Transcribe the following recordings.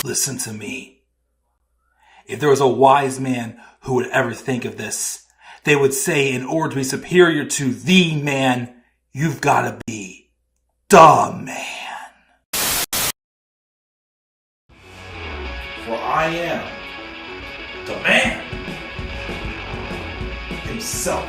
Listen to me. If there was a wise man who would ever think of this, they would say in order to be superior to the man, you've got to be the man. For I am the man himself.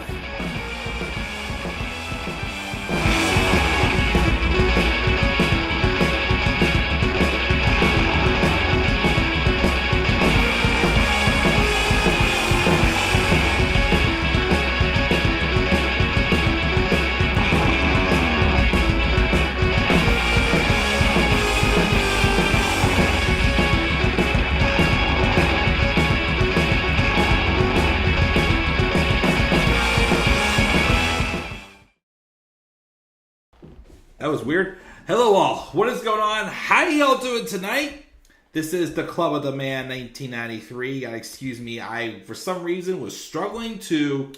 That was weird. Hello all. What is going on? How y'all doing tonight? This is the Club of the Man 1993. Excuse me, I, for some reason, was struggling to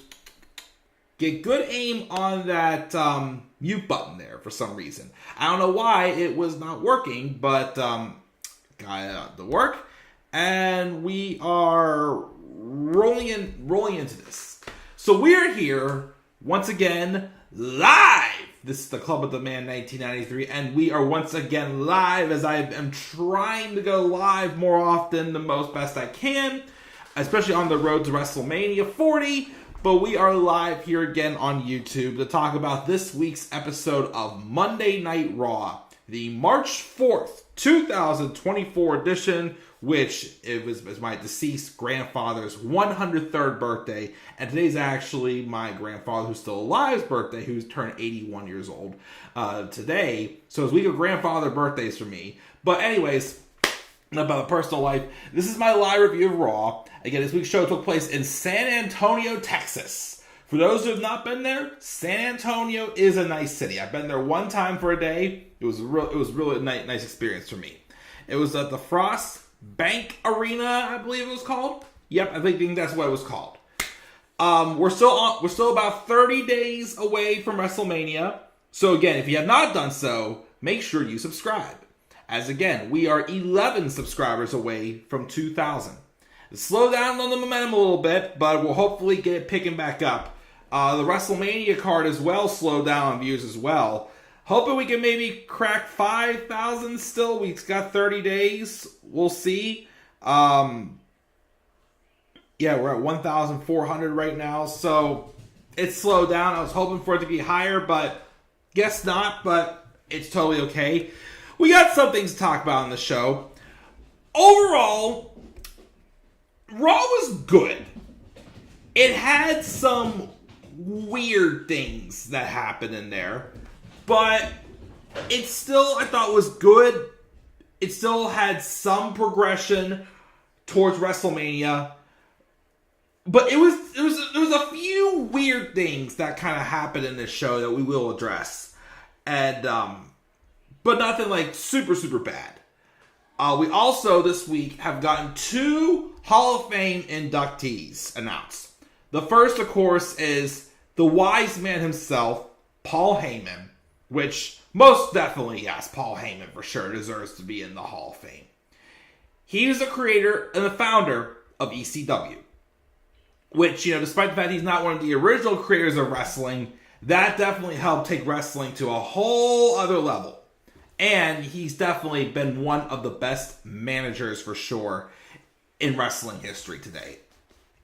get good aim on that mute button there for some reason. I don't know why it was not working, but got it to work. And we are rolling into this. So we are here, once again, live. This is the Club of the Man 1993, and we are once again live as I am trying to go live more often, the most best I can, especially on the road to WrestleMania 40, but we are live here again on YouTube to talk about this week's episode of Monday Night Raw, the March 4th, 2024 edition, which it was my deceased grandfather's 103rd birthday, and today's actually my grandfather, who's still alive's birthday, who's turned 81 years old today. So it's week of grandfather birthdays for me. But anyways, about personal life, this is my live review of Raw. Again, this week's show took place in San Antonio, Texas. For those who have not been there, San Antonio is a nice city. I've been there one time for a day. It was really a nice experience for me. It was at the Frost Bank Arena, I believe it was called. Yep, I think that's what it was called. We're still about 30 days away from WrestleMania. So again, if you have not done so, make sure you subscribe. As again, we are 11 subscribers away from 2,000. Slow down on the momentum a little bit, but we'll hopefully get it picking back up. The WrestleMania card as well slowed down on views as well. Hoping we can maybe crack 5,000 still. We've got 30 days. We'll see. Yeah, we're at 1,400 right now. So it's slowed down. I was hoping for it to be higher, but guess not. But it's totally okay. We got some things to talk about on the show. Overall, Raw was good. It had some weird things that happened in there. But it still, I thought, was good. It still had some progression towards WrestleMania. But there was a few weird things that kind of happened in this show that we will address. And but nothing like super, super bad. We also, this week, have gotten 2 Hall of Fame inductees announced. The first, of course, is the wise man himself, Paul Heyman. Which, most definitely, yes, Paul Heyman for sure deserves to be in the Hall of Fame. He was the creator and the founder of ECW. Which, despite the fact he's not one of the original creators of wrestling, that definitely helped take wrestling to a whole other level. And he's definitely been one of the best managers for sure in wrestling history today.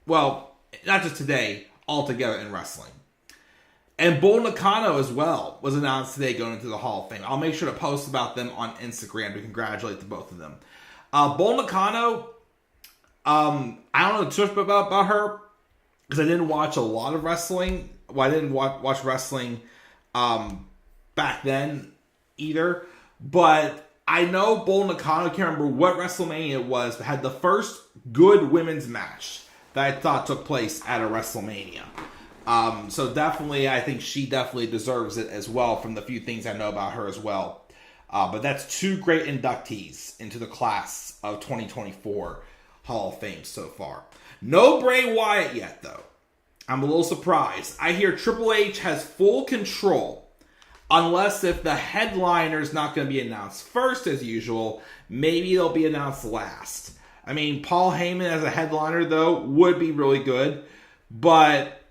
Well, not just today, altogether in wrestling. And Bull Nakano as well was announced today going into the Hall of Fame. I'll make sure to post about them on Instagram to congratulate the both of them. Bull Nakano, I don't know too much about her because I didn't watch a lot of wrestling. Well, I didn't watch wrestling back then either. But I know Bull Nakano, I can't remember what WrestleMania it was, but had the first good women's match that I thought took place at a WrestleMania. So definitely, I think she definitely deserves it as well from the few things I know about her as well. But that's 2 great inductees into the class of 2024 Hall of Fame so far. No Bray Wyatt yet, though. I'm a little surprised. I hear Triple H has full control Unless if the headliner is not going to be announced first as usual, maybe they'll be announced last. I mean, Paul Heyman as a headliner, though, would be really good. But,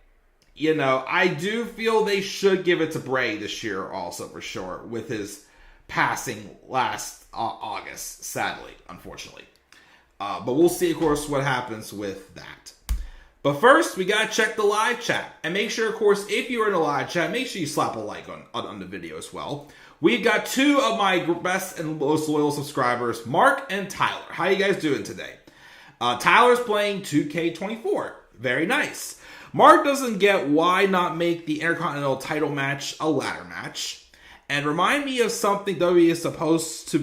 you know, I do feel they should give it to Bray this year also, for sure, with his passing last August, sadly, unfortunately. But we'll see, of course, what happens with that. But first, we got to check the live chat. And make sure, of course, if you're in a live chat, make sure you slap a like on the video as well. We've got two of my best and most loyal subscribers, Mark and Tyler. How you guys doing today? Tyler's playing 2K24. Very nice. Mark doesn't get why not make the Intercontinental title match a ladder match. And remind me of something WWE is supposed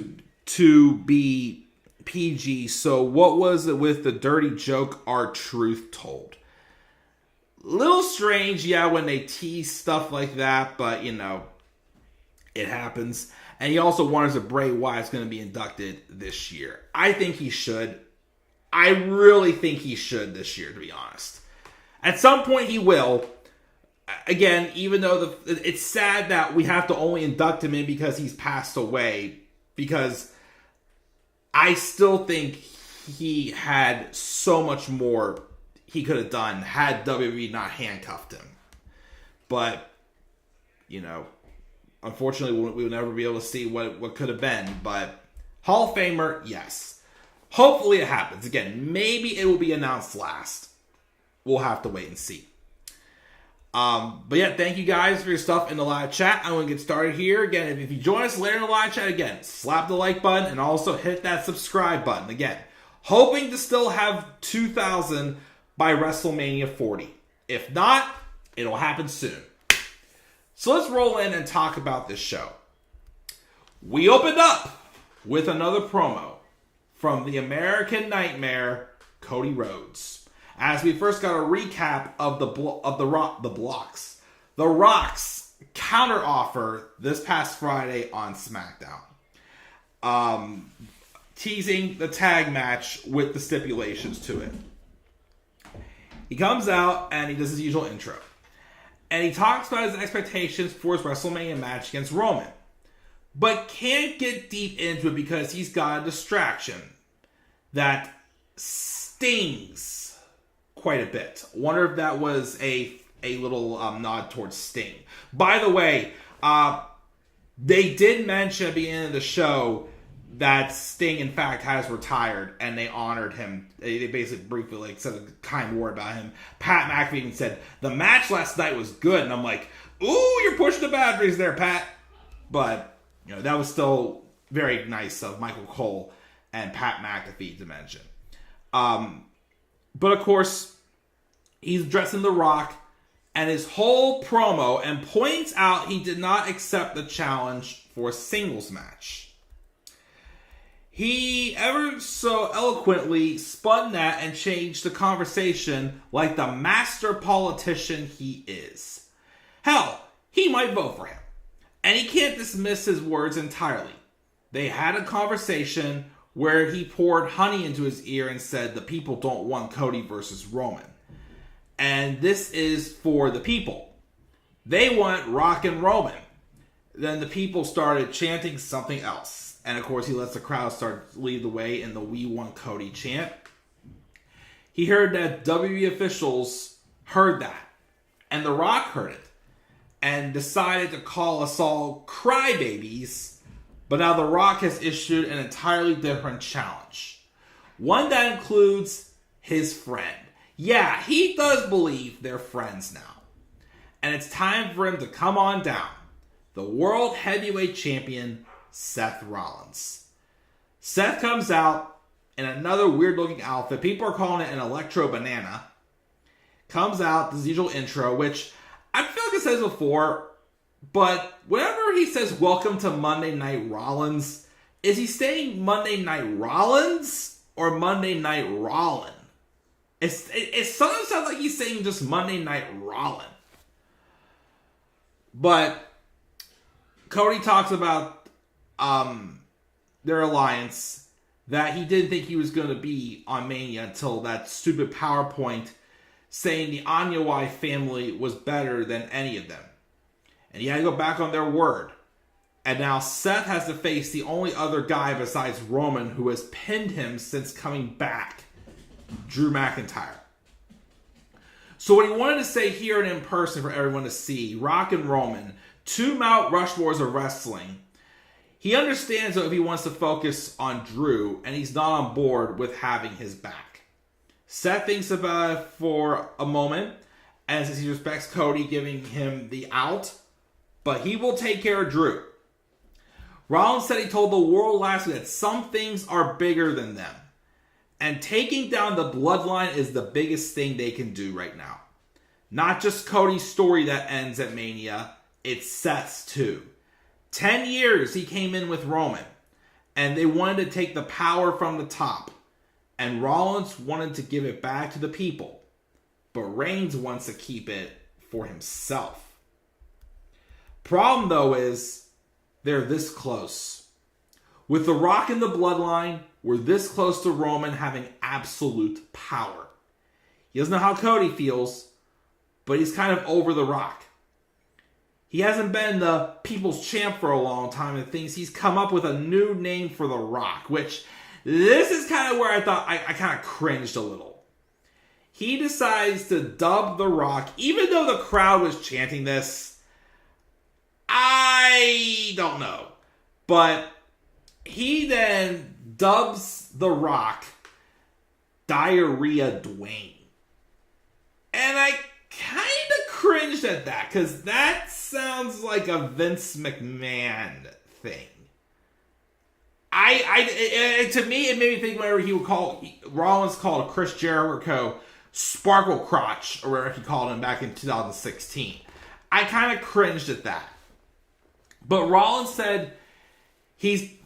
to be PG. So what was it with the dirty joke R-Truth told? Little strange, yeah, when they tease stuff like that, but you know, it happens. And he also wonders if Bray Wyatt's going to be inducted this year. I think he should. I really think he should this year, to be honest. At some point he will. Again, even though it's sad that we have to only induct him in because he's passed away, because I still think he had so much more he could have done had WWE not handcuffed him. But, you know, unfortunately we'll never be able to see what could have been. But Hall of Famer, yes. Hopefully it happens. Again, maybe it will be announced last. We'll have to wait and see. But yeah, thank you guys for your stuff in the live chat. I'm going to get started here. Again, if you join us later in the live chat, again, slap the like button and also hit that subscribe button. Again, hoping to still have 2,000 by WrestleMania 40. If not, it'll happen soon. So let's roll in and talk about this show. We opened up with another promo from the American Nightmare, Cody Rhodes. As we first got a recap of the Rock's counteroffer this past Friday on SmackDown, teasing the tag match with the stipulations to it. He comes out and he does his usual intro, and he talks about his expectations for his WrestleMania match against Roman, but can't get deep into it because he's got a distraction that stings quite a bit. Wonder if that was a little nod towards Sting. By the way, they did mention at the beginning of the show that Sting, in fact, has retired, and they honored him. They basically briefly said a kind word about him. Pat McAfee even said, the match last night was good, and I'm like, ooh, you're pushing the boundaries there, Pat. But, you know, that was still very nice of Michael Cole and Pat McAfee to mention. But of course, he's addressing The Rock and his whole promo and points out he did not accept the challenge for a singles match. He ever so eloquently spun that and changed the conversation like the master politician he is. Hell, he might vote for him. And he can't dismiss his words entirely. They had a conversation where he poured honey into his ear and said the people don't want Cody versus Roman. And this is for the people. They want Rock and Roman. Then the people started chanting something else. And of course he lets the crowd start lead the way in the We Want Cody chant. He heard that WWE officials heard that. And The Rock heard it. And decided to call us all crybabies. But now The Rock has issued an entirely different challenge. One that includes his friend. Yeah, he does believe they're friends now. And it's time for him to come on down. The World Heavyweight Champion, Seth Rollins. Seth comes out in another weird looking outfit. People are calling it an electro banana. Comes out, does the usual intro, which I feel like I said before, but whenever he says welcome to Monday Night Rollins, is he saying Monday Night Rollins or Monday Night Rollin? It sometimes sounds like he's saying just Monday Night Rollin. But Cody talks about their alliance, that he didn't think he was going to be on Mania until that stupid PowerPoint saying the Anyawai family was better than any of them. And he had to go back on their word. And now Seth has to face the only other guy besides Roman who has pinned him since coming back, Drew McIntyre. So what he wanted to say here and in person for everyone to see, Rock and Roman, two Mount Rushmores of wrestling. He understands, though, if he wants to focus on Drew, and he's not on board with having his back. Seth thinks about it for a moment, and says he respects Cody giving him the out, but he will take care of Drew. Rollins said he told the world last week that some things are bigger than them. And taking down the Bloodline is the biggest thing they can do right now. Not just Cody's story that ends at Mania, it's Seth's too. 10 years he came in with Roman, and they wanted to take the power from the top. And Rollins wanted to give it back to the people. But Reigns wants to keep it for himself. Problem, though, is they're this close. With The Rock and the Bloodline, we're this close to Roman having absolute power. He doesn't know how Cody feels, but he's kind of over The Rock. He hasn't been the people's champ for a long time and thinks he's come up with a new name for The Rock, which this is kind of where I thought I kind of cringed a little. He decides to dub The Rock, even though the crowd was chanting this. I don't know. But he then dubs The Rock Diarrhea Dwayne. And I kind of cringed at that, because that sounds like a Vince McMahon thing. To me, it made me think whenever he would call, Rollins called Chris Jericho Sparkle Crotch, or whatever he called him back in 2016. I kind of cringed at that. But Rollins said he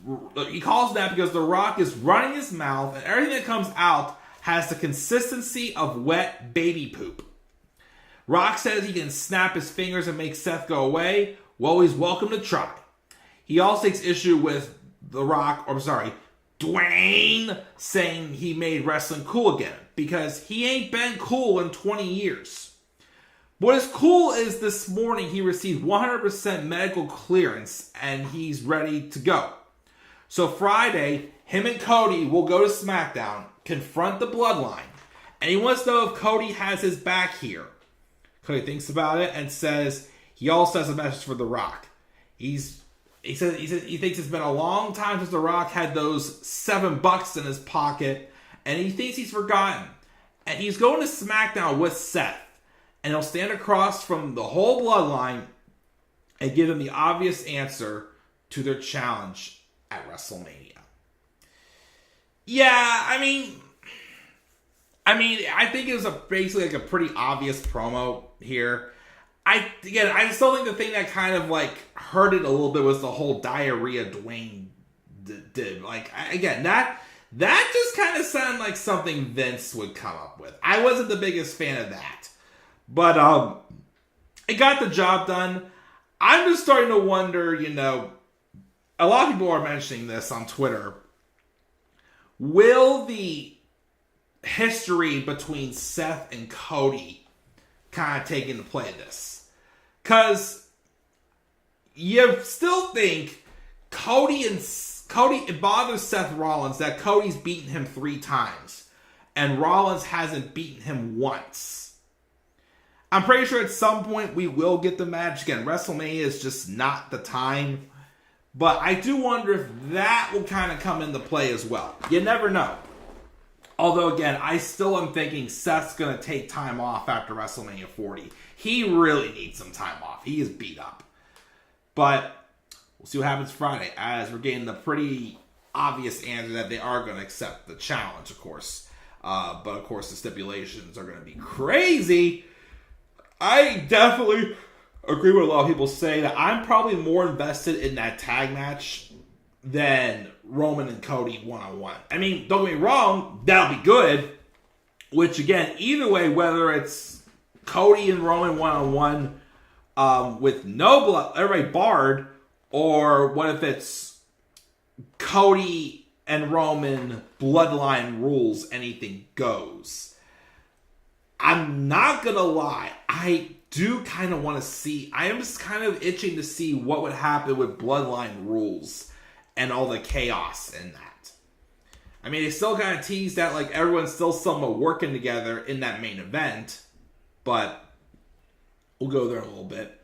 calls that because The Rock is running his mouth, and everything that comes out has the consistency of wet baby poop. Rock says he can snap his fingers and make Seth go away. Well, he's welcome to try. He also takes issue with Dwayne saying he made wrestling cool again, because he ain't been cool in 20 years. What is cool is this morning he received 100% medical clearance and he's ready to go. So Friday, him and Cody will go to SmackDown, confront the Bloodline, and he wants to know if Cody has his back here. Cody thinks about it and says he also has a message for The Rock. He says he thinks it's been a long time since The Rock had those $7 in his pocket, and he thinks he's forgotten. And he's going to SmackDown with Seth, and he'll stand across from the whole Bloodline and give them the obvious answer to their challenge at WrestleMania. Yeah, I think it was basically like a pretty obvious promo here. I just don't think the thing that kind of like hurt it a little bit was the whole Diarrhea Dwayne did. Like, again, that just kind of sounded like something Vince would come up with. I wasn't the biggest fan of that. But it got the job done. I'm just starting to wonder, a lot of people are mentioning this on Twitter. Will the history between Seth and Cody kind of take into play this? Because you still think it bothers Seth Rollins that Cody's beaten him 3 times and Rollins hasn't beaten him once. I'm pretty sure at some point we will get the match. Again, WrestleMania is just not the time. But I do wonder if that will kind of come into play as well. You never know. Although, again, I still am thinking Seth's going to take time off after WrestleMania 40. He really needs some time off. He is beat up. But we'll see what happens Friday, as we're getting the pretty obvious answer that they are going to accept the challenge, of course. But, of course, the stipulations are going to be crazy. I definitely agree with a lot of people say that I'm probably more invested in that tag match than Roman and Cody one-on-one. I mean, don't get me wrong, that'll be good. Which, again, either way, whether it's Cody and Roman one-on-one with no blood, everybody barred, or what if it's Cody and Roman Bloodline rules, anything goes. I'm not gonna lie, I do kind of want to see... I am just kind of itching to see what would happen with Bloodline rules and all the chaos in that. I mean, they still kind of tease that, like, everyone's still somewhat working together in that main event, but we'll go there in a little bit.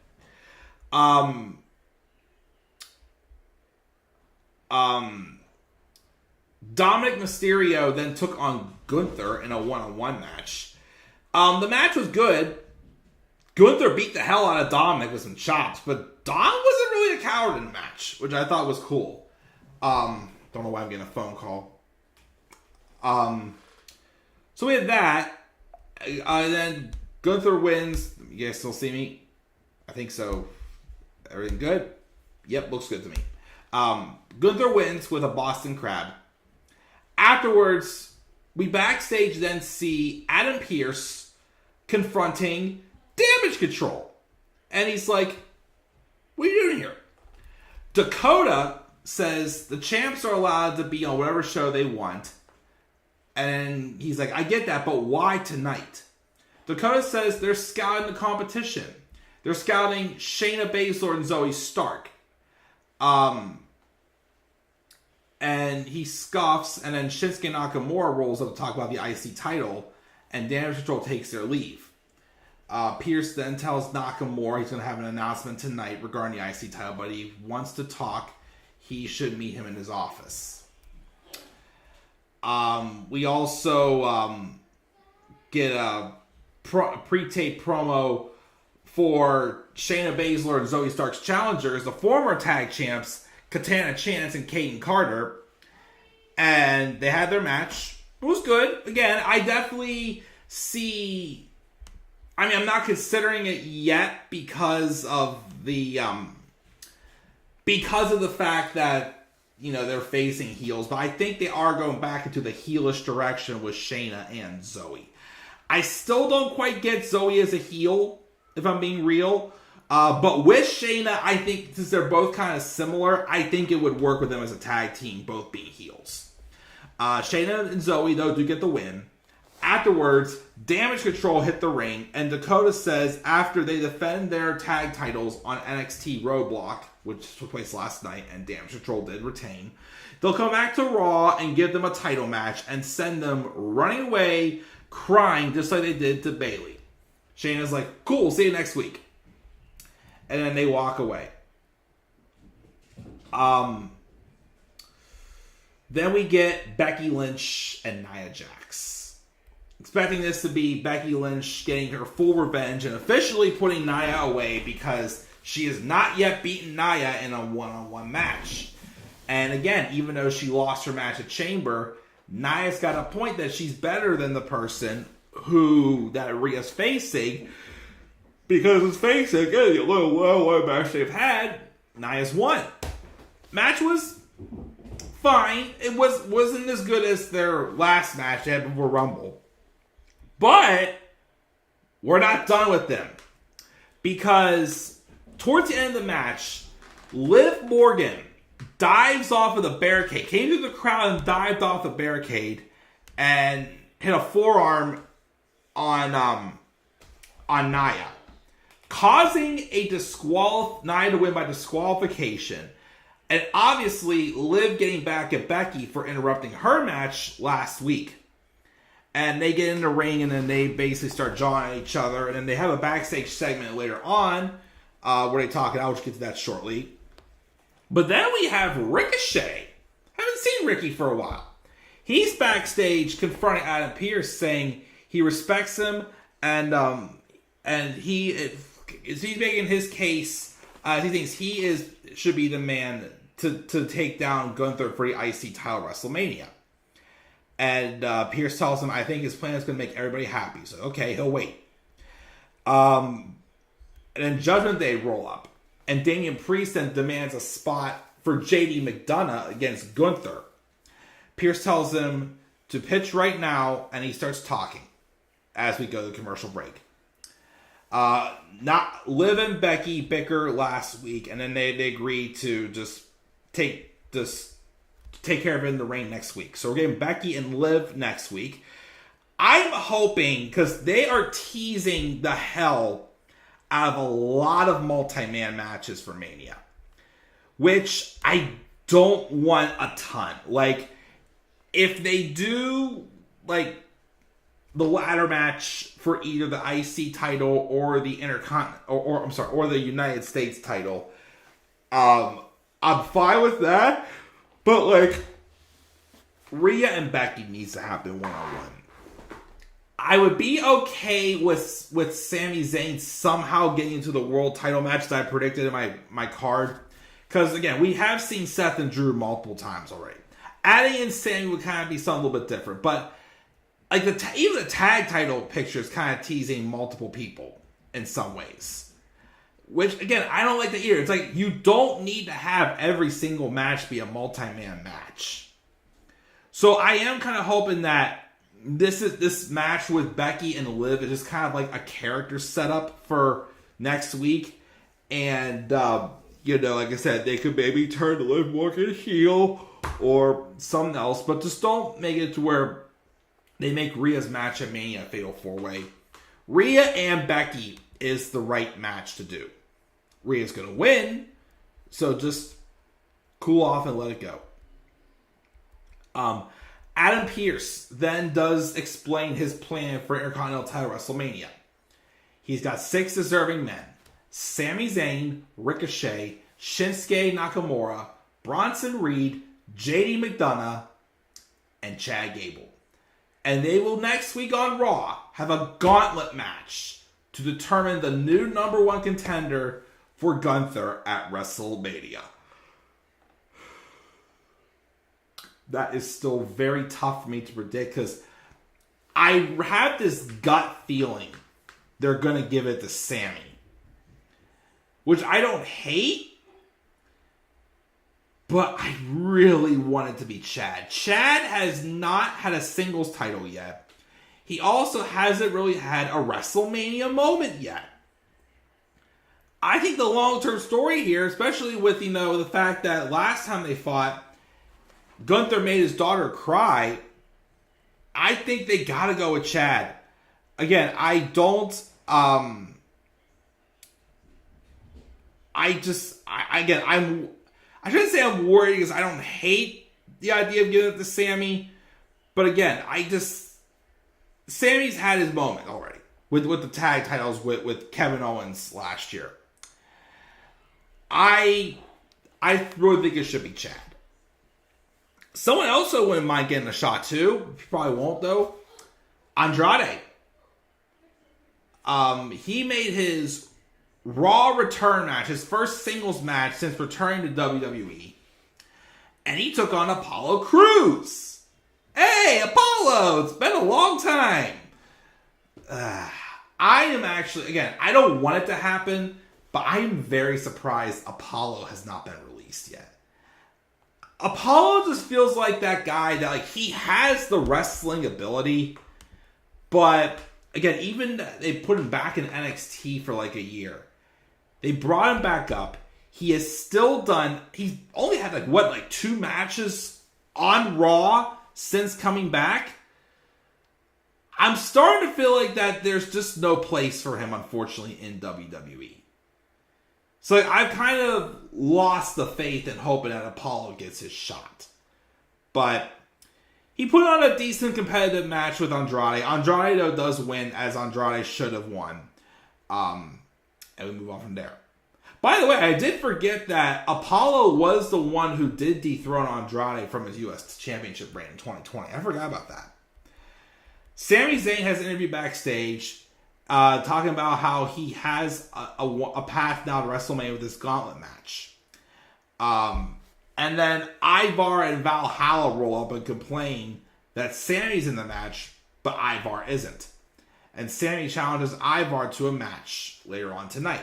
Dominic Mysterio then took on Gunther in a one-on-one match. The match was good. Gunther beat the hell out of Dominic with some chops, but Dom wasn't really a coward in the match, which I thought was cool. Don't know why I'm getting a phone call. So we had that. Then Gunther wins. You guys still see me? I think so. Everything good? Yep, looks good to me. Gunther wins with a Boston Crab. Afterwards, we backstage then see Adam Pearce confronting Damage Control. And he's like, what are you doing here? Dakota says the champs are allowed to be on whatever show they want. And he's like, I get that, but why tonight? Dakota says they're scouting the competition. They're scouting Shayna Baszler and Zoey Stark. And he scoffs, and then Shinsuke Nakamura rolls up to talk about the IC title, and Damage Control takes their leave. Pearce then tells Nakamura he's going to have an announcement tonight regarding the IC title, but he wants to talk. He should meet him in his office. We also get a pre-tape promo for Shayna Baszler and Zoey Stark's challengers, the former tag champs, Katana Chance and Kayden Carter. And they had their match. It was good. Again, I definitely see... I mean, I'm not considering it yet because of the fact that, you know, they're facing heels. But I think they are going back into the heelish direction with Shayna and Zoey. I still don't quite get Zoey as a heel, if I'm being real. But with Shayna, I think since they're both kind of similar, I think it would work with them as a tag team, both being heels. Shayna and Zoey, though, do get the win. Afterwards, Damage Control hit the ring, and Dakota says after they defend their tag titles on NXT Roadblock, which took place last night, and Damage Control did retain, they'll come back to Raw and give them a title match and send them running away, crying, just like they did to Bayley. Shayna's like, cool, see you next week. And then they walk away. Then we get Becky Lynch and Nia Jax. Expecting this to be Becky Lynch getting her full revenge and officially putting Nia away because she has not yet beaten Nia in a one-on-one match. And again, even though she lost her match at Chamber, Nia's got a point that she's better than the person that Rhea's facing. Because let's face it, the little match they've had, Nia's won. Match was fine. It wasn't as good as their last match they had before Rumble. But we're not done with them. Because towards the end of the match, Liv Morgan dives off of the barricade, came through the crowd and dived off the barricade and hit a forearm on Nia, causing Nia to win by disqualification. And obviously, Liv getting back at Becky for interrupting her match last week. And they get in the ring, and then they basically start jawing at each other. And then they have a backstage segment later on where they talk it out. We'll get to that shortly. But then we have Ricochet. Haven't seen Ricky for a while. He's backstage confronting Adam Pearce, saying he respects him, and he's making his case. He thinks he should be the man to take down Gunther for the IC title at WrestleMania. And Pearce tells him, I think his plan is going to make everybody happy. So, okay, he'll wait. And then Judgment Day roll up. And Damian Priest then demands a spot for JD McDonough against Gunther. Pearce tells him to pitch right now, and he starts talking as we go to commercial break. Liv and Becky bicker last week, and then they agree to just take care of it in the ring next week. So we're getting Becky and Liv next week. I'm hoping, because they are teasing the hell out of a lot of multi-man matches for Mania, which I don't want a ton. Like, if they do, like, the ladder match for either the IC title or the or the United States title, I'm fine with that. But, like, Rhea and Becky needs to happen one-on-one. I would be okay with Sami Zayn somehow getting into the world title match that I predicted in my card. Because, again, we have seen Seth and Drew multiple times already. Adding in Sami would kind of be something a little bit different. But, like, even the tag title picture is kind of teasing multiple people in some ways. Which, again, I don't like to hear. It's like, you don't need to have every single match be a multi-man match. So I am kind of hoping that this match with Becky and Liv is just kind of like a character setup for next week. And, like I said, they could maybe turn to Liv Morgan heel or something else. But just don't make it to where they make Rhea's match at Mania a fatal 4-way. Rhea and Becky is the right match to do. Rhea's going to win, so just cool off and let it go. Adam Pearce then does explain his plan for Intercontinental title WrestleMania. He's got 6 deserving men: Sami Zayn, Ricochet, Shinsuke Nakamura, Bronson Reed, JD McDonough, and Chad Gable. And they will next week on Raw have a gauntlet match to determine the new number 1 contender for Gunther at WrestleMania. That is still very tough for me to predict because I have this gut feeling they're going to give it to Sami, which I don't hate, but I really want it to be Chad. Chad has not had a singles title yet. He also hasn't really had a WrestleMania moment yet. I think the long-term story here, especially with, the fact that last time they fought, Gunther made his daughter cry, I think they gotta go with Chad. Again, I shouldn't say I'm worried because I don't hate the idea of giving it to Sami. But again, Sami's had his moment already with the tag titles with Kevin Owens last year. I really think it should be Chad. Someone else who wouldn't mind getting a shot too, probably won't though, Andrade. He made his Raw return match, his first singles match since returning to WWE. And he took on Apollo Crews. Hey, Apollo! It's been a long time. I am actually, again, I don't want it to happen, but I am very surprised Apollo has not been released yet. Apollo just feels like that guy that, like, he has the wrestling ability, but again, even they put him back in NXT for like a year. They brought him back up. He has still done, he's only had 2 matches on Raw since coming back. I'm starting to feel like that there's just no place for him, unfortunately, in WWE. So I've kind of lost the faith and hoping that Apollo gets his shot. But he put on a decent competitive match with Andrade. Andrade, though, does win, as Andrade should have won. And we move on from there. By the way, I did forget that Apollo was the one who did dethrone Andrade from his U.S. Championship reign in 2020. I forgot about that. Sami Zayn has an interview backstage talking about how he has a path now to WrestleMania with this gauntlet match. And then Ivar and Valhalla roll up and complain that Sami's in the match, but Ivar isn't. And Sami challenges Ivar to a match later on tonight.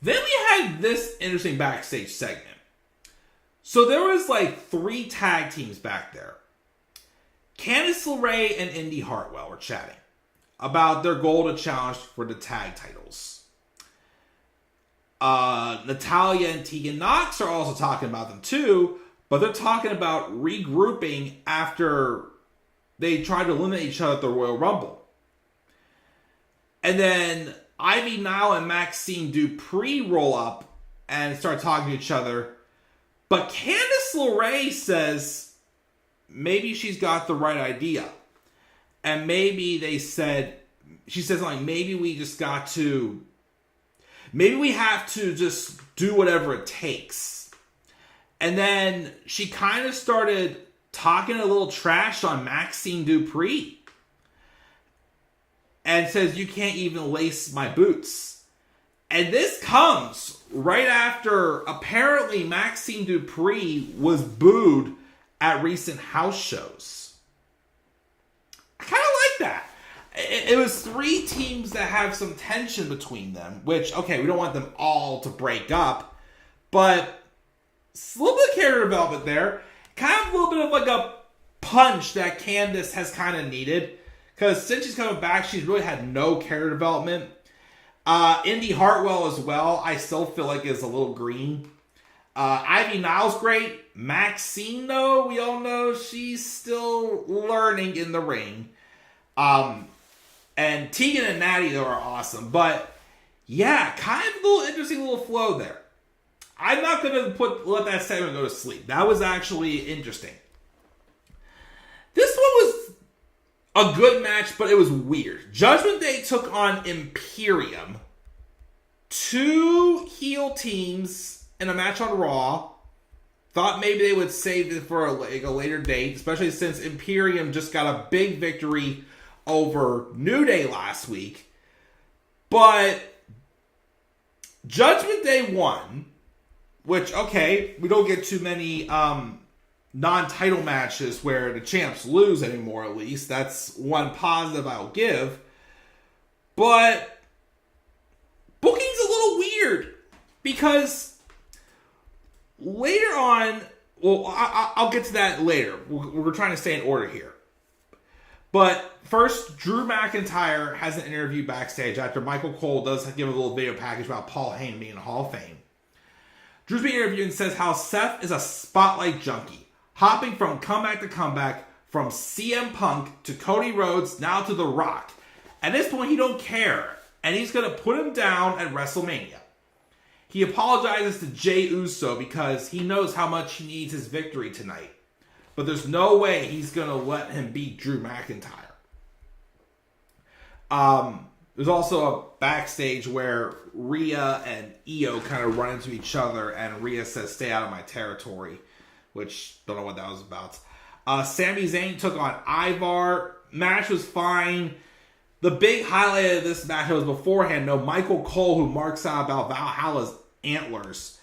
Then we had this interesting backstage segment. So there was 3 tag teams back there. Candice LeRae and Indy Hartwell were chatting about their goal to challenge for the tag titles. Natalya and Tegan Nox are also talking about them too, but they're talking about regrouping after they tried to eliminate each other at the Royal Rumble. And then Ivy Nile and Maxine Dupree roll up and start talking to each other. But Candice LeRae says maybe she's got the right idea. And maybe she says like, maybe we have to just do whatever it takes. And then she kind of started talking a little trash on Maxine Dupree. And says, you can't even lace my boots. And this comes right after apparently Maxine Dupree was booed at recent house shows. I kind of like that. It was 3 teams that have some tension between them, which, okay, we don't want them all to break up, but it's a little bit of character development there. Kind of a little bit of like a punch that Candice has kind of needed, because since she's coming back, she's really had no character development. Indy Hartwell as well, I still feel like is a little green. Ivy Nile's great. Maxine, though, we all know she's still learning in the ring. And Tegan and Natty, though, are awesome. But, yeah, kind of a little interesting little flow there. I'm not going to let that segment go to sleep. That was actually interesting. This one was a good match, but it was weird. Judgment Day took on Imperium. 2 heel teams in a match on Raw. Thought maybe they would save it for a later date, especially since Imperium just got a big victory over New Day last week. But Judgment Day won, which, okay, we don't get too many non-title matches where the champs lose anymore, at least. That's one positive I'll give. But booking's a little weird because later on, well, I'll get to that later. We're trying to stay in order here. But first, Drew McIntyre has an interview backstage after Michael Cole does give a little video package about Paul Heyman being in the Hall of Fame. Drew's being interviewed and says how Seth is a spotlight junkie, hopping from comeback to comeback, from CM Punk to Cody Rhodes, now to The Rock. At this point, he don't care, and he's going to put him down at WrestleMania. He apologizes to Jey Uso because he knows how much he needs his victory tonight. But there's no way he's going to let him beat Drew McIntyre. There's also a backstage where Rhea and Io kind of run into each other, and Rhea says, "Stay out of my territory," which, don't know what that was about. Sami Zayn took on Ivar. Match was fine. The big highlight of this match was beforehand, Michael Cole, who marks out about Valhalla's antlers.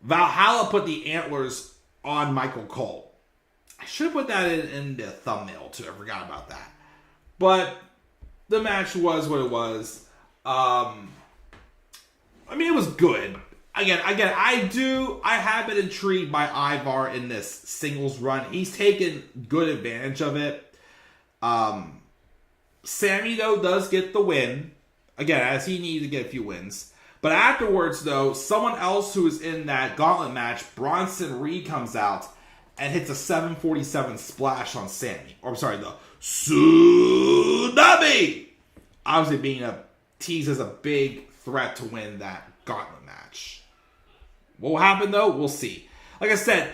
Valhalla put the antlers on Michael Cole. I should have put that in the thumbnail, too. I forgot about that. But the match was what it was. I mean, it was good. Again, I have been intrigued by Ivar in this singles run. He's taken good advantage of it. Sami, though, does get the win. Again, as he needed to get a few wins. But afterwards, though, someone else who was in that gauntlet match, Bronson Reed, comes out and hits a 747 splash on Sami. Or, I'm sorry, the Tsunami! Obviously being teased as a big threat to win that gauntlet match. What will happen, though? We'll see. Like I said,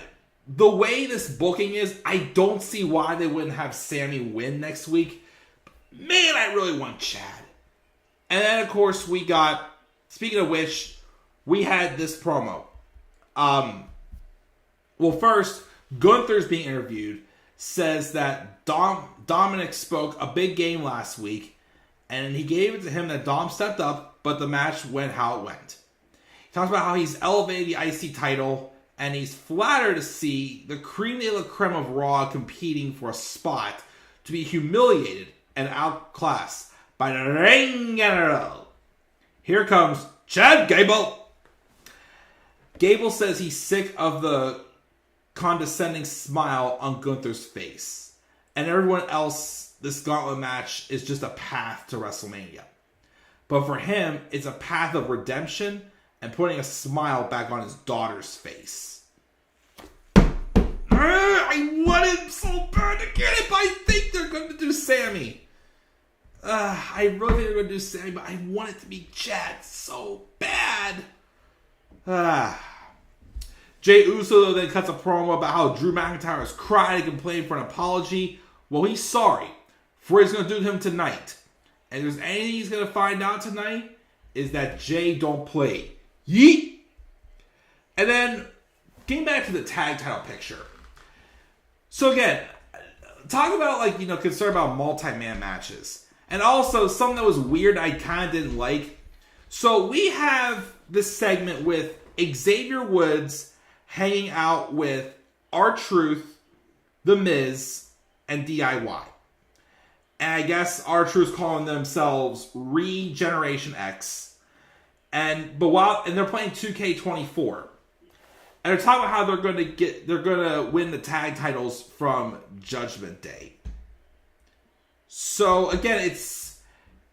the way this booking is, I don't see why they wouldn't have Sami win next week. Man, I really want Chad. And then, of course, we got, speaking of which, we had this promo. Well, first, Gunther's being interviewed, says that Dominic spoke a big game last week, and he gave it to him that Dom stepped up, but the match went how it went. He talks about how he's elevated the IC title, and he's flattered to see the cream de la creme of Raw competing for a spot to be humiliated and outclassed by the Ring General. Here comes Chad Gable. Gable says he's sick of the condescending smile on Gunther's face. And everyone else, this gauntlet match is just a path to WrestleMania. But for him, it's a path of redemption and putting a smile back on his daughter's face. I want it so bad to get it, but I think they're going to do Sami. I really think they're going to do Sami, but I want it to be Chad so bad. Jey Uso then cuts a promo about how Drew McIntyre has cried and complained for an apology. Well, he's sorry for what he's going to do to him tonight. And if there's anything he's going to find out tonight, is that Jey don't play. Yeet! And then, getting back to the tag title picture. So again, talk about concern about multi-man matches. And also, something that was weird I kind of didn't like. So we have this segment with Xavier Woods hanging out with R-Truth, The Miz, and DIY. And I guess R-Truth's calling themselves Regeneration X. And they're playing 2K24. And they're talking about how they're gonna win the tag titles from Judgment Day. So again,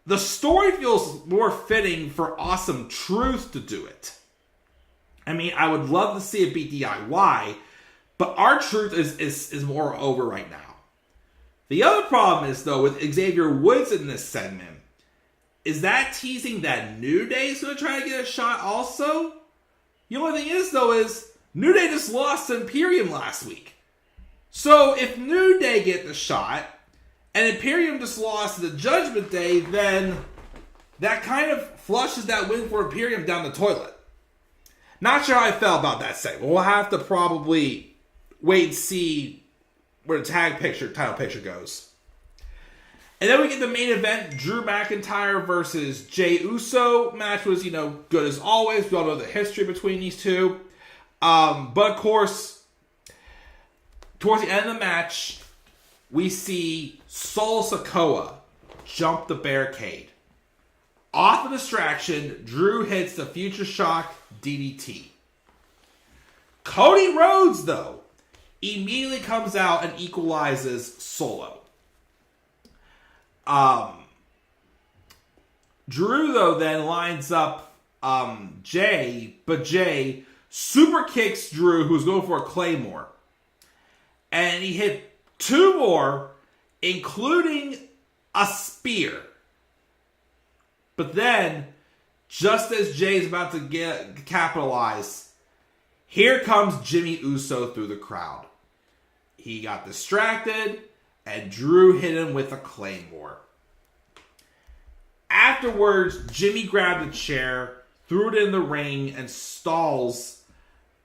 the story feels more fitting for Awesome Truth to do it. I mean, I would love to see it beat DIY, but R-Truth is more over right now. The other problem is, though, with Xavier Woods in this segment, is that teasing that New Day is going to try to get a shot also? The only thing is, though, is New Day just lost to Imperium last week. So if New Day get the shot, and Imperium just lost to the Judgment Day, then that kind of flushes that win for Imperium down the toilet. Not sure how I felt about that segment. We'll have to probably wait and see where the title picture goes. And then we get the main event, Drew McIntyre versus Jey Uso. Match was, good as always. We all know the history between these two. But of course, towards the end of the match, we see Solo Sikoa jump the barricade. Off the distraction, Drew hits the Future Shock DDT. Cody Rhodes, though, immediately comes out and equalizes Solo. Drew, though, then lines up Jey, but Jey super kicks Drew, who's going for a Claymore. And he hit 2 more, including a spear. But then, just as Jay's about to capitalize, here comes Jimmy Uso through the crowd. He got distracted, and Drew hit him with a Claymore. Afterwards, Jimmy grabbed a chair, threw it in the ring, and stalls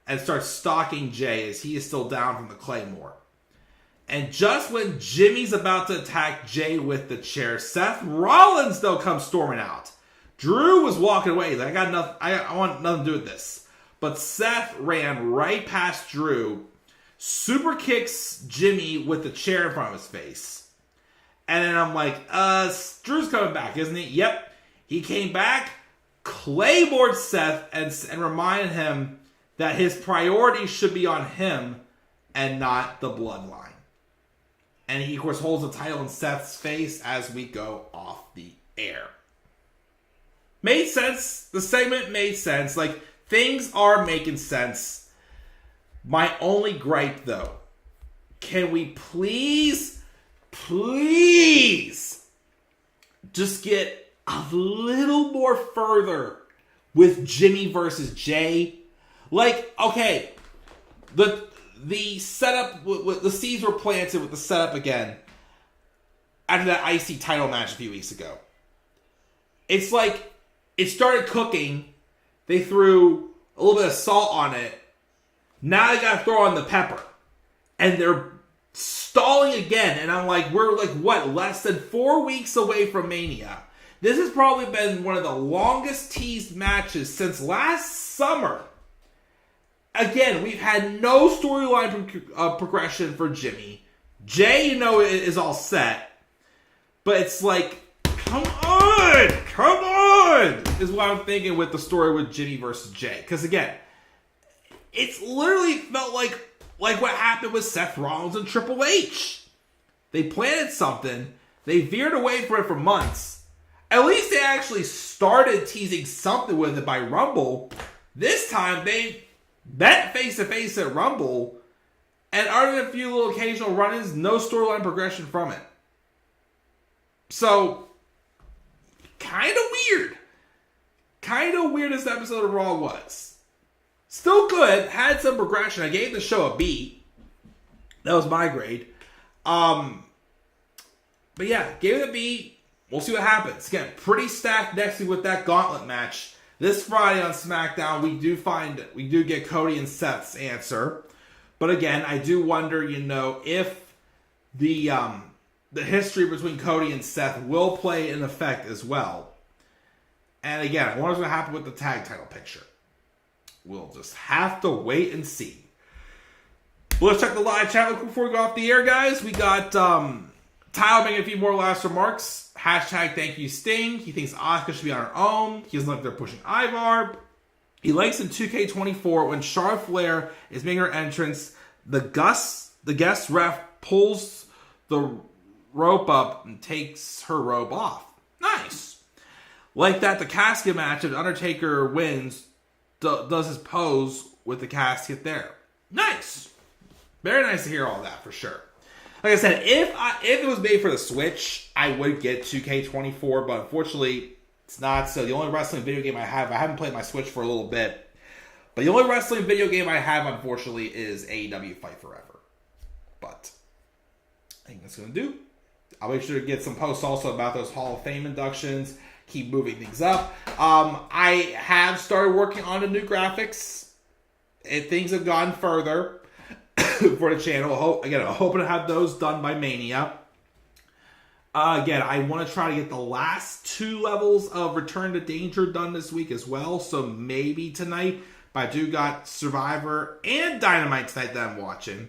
and starts stalking Jey as he is still down from the Claymore. And just when Jimmy's about to attack Jey with the chair, Seth Rollins, though, comes storming out. Drew was walking away. He's like, I want nothing to do with this. But Seth ran right past Drew, super kicks Jimmy with the chair in front of his face. And then I'm like, Drew's coming back, isn't he? Yep. He came back, clayboard Seth, and reminded him that his priority should be on him and not the Bloodline. And he, of course, holds the title in Seth's face as we go off the air. Made sense. The segment made sense. Things are making sense. My only gripe, though, can we please just get a little more further with Jimmy versus Jey? Okay, the setup, the seeds were planted with the setup again after that IC title match a few weeks ago. It's like it started cooking. They threw a little bit of salt on it. Now they got to throw on the pepper. And they're stalling again. And I'm like, we're less than 4 weeks away from Mania. This has probably been one of the longest teased matches since last summer. Again, we've had no storyline progression for Jimmy. Jey, is all set. But it's like, come on, is what I'm thinking with the story with Jimmy versus Jey. Because again, it's literally felt like what happened with Seth Rollins and Triple H. They planted something. They veered away from it for months. At least they actually started teasing something with it by Rumble. This time, they met face-to-face at Rumble, and other than a few little occasional run-ins, no storyline progression from it. So, kind of weird. Kind of weird this episode of Raw was. Still good. Had some progression. I gave the show a B. That was my grade. But yeah, gave it a B. We'll see what happens. Again, pretty stacked next week with that gauntlet match. This Friday on SmackDown, we do get Cody and Seth's answer. But again, I do wonder, if the history between Cody and Seth will play an effect as well. And again, I wonder what's going to happen with the tag title picture. We'll just have to wait and see. Well, let's check the live chat before we go off the air, guys. We got Tyler making a few more last remarks. Hashtag thank you Sting. He thinks Asuka should be on her own. He doesn't like they're pushing Ivar. He likes in 2K24 when Charlotte Flair is making her entrance, the guest ref pulls the rope up and takes her robe off. Nice. Like that, the casket match, if Undertaker wins, does his pose with the casket there. Nice. Very nice to hear all that, for sure. Like I said, if it was made for the Switch, I would get 2K24, but unfortunately, it's not. So the only wrestling video game I haven't played my Switch for a little bit, but the only wrestling video game I have, unfortunately, is AEW Fight Forever. But I think that's going to do. I'll make sure to get some posts also about those Hall of Fame inductions. Keep moving things up. I have started working on the new graphics. Things have gone further for the channel. I'm hoping to have those done by Mania. Again, I want to try to get the last 2 levels of Return to Danger done this week as well. So maybe tonight. But I do got Survivor and Dynamite tonight that I'm watching.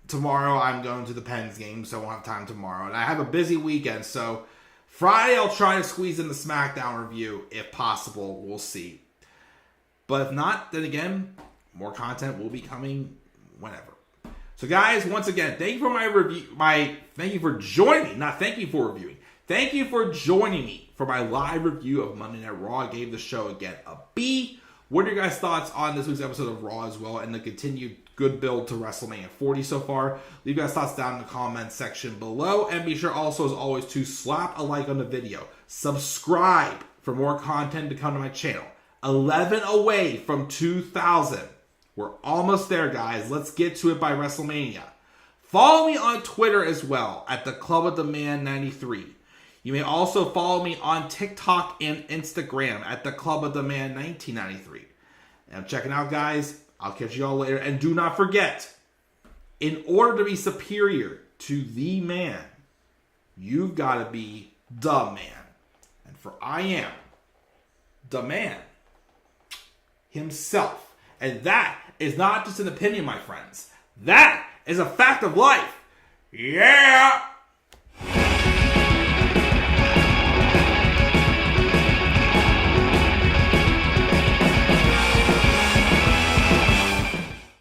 Tomorrow I'm going to the Pens game, so I won't have time tomorrow. And I have a busy weekend, so Friday I'll try to squeeze in the SmackDown review if possible. We'll see. But if not, then again, more content will be coming whenever. So guys, once again, thank you for my review. Thank you for joining me. Not thank you for reviewing. Thank you for joining me for my live review of Monday Night Raw. I gave the show again a B. What are your guys' thoughts on this week's episode of Raw as well, and the continued good build to WrestleMania 40 so far? Leave your guys' thoughts down in the comments section below, and be sure also, as always, to slap a like on the video. Subscribe for more content to come to my channel. 11 away from 2,000. We're almost there, guys. Let's get to it by WrestleMania. Follow me on Twitter as well, at the Club of the Man 93. You may also follow me on TikTok and Instagram at the Club of the Man 1993. And I'm checking out, guys. I'll catch you all later. And do not forget, in order to be superior to the man, you've got to be the man. And for I am the man himself. And that is not just an opinion, my friends. That is a fact of life. Yeah!